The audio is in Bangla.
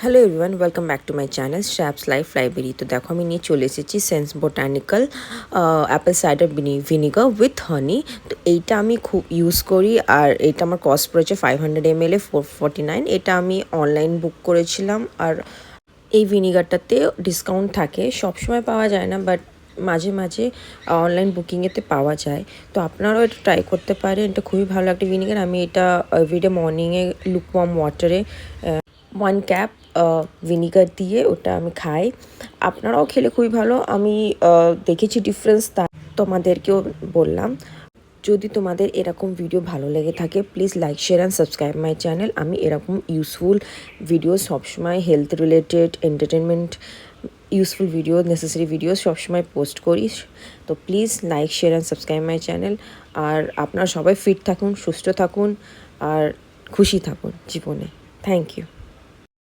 Hello everyone, welcome back to my channel শ্র্যাপস লাইফ লাইব্রেরি। তো দেখো আমি নিয়ে চলে এসেছি sense botanical apple cider vinegar with honey. তো এইটা আমি খুব ইউজ করি আর এটা আমার কস্ট পড়েছে 500 ml 449। এটা আমি অনলাইন বুক করেছিলাম আর এই ভিনিগারটাতে ডিসকাউন্ট থাকে, সবসময় পাওয়া যায় না বাট মাঝে মাঝে অনলাইন বুকিংয়েতে পাওয়া যায়। তো আপনারাও এটা ট্রাই করতে পারেন, এটা খুবই ভালো একটা ভিনিগার। আমি এটা এভরিডে মর্নিংয়ে লুকওয়ার্ম ওয়াটারে 1 কাপ ভিনিগার দিয়ে ওটা আমি খাই। আপনারাও খেলে খুবই ভালো, আমি দেখেছি ডিফারেন্স, তা তোমাদেরকেও বললাম। যদি তোমাদের এরকম ভিডিও ভালো লেগে থাকে please like share and subscribe my channel. আমি এরকম ইউজফুল ভিডিও সবসময় health related, entertainment useful video, necessary video সবসময় পোস্ট করি। তো please like share and subscribe my channel. আর আপনারা সবাই ফিট থাকুন, সুস্থ থাকুন আর খুশি থাকুন জীবনে। Thank you.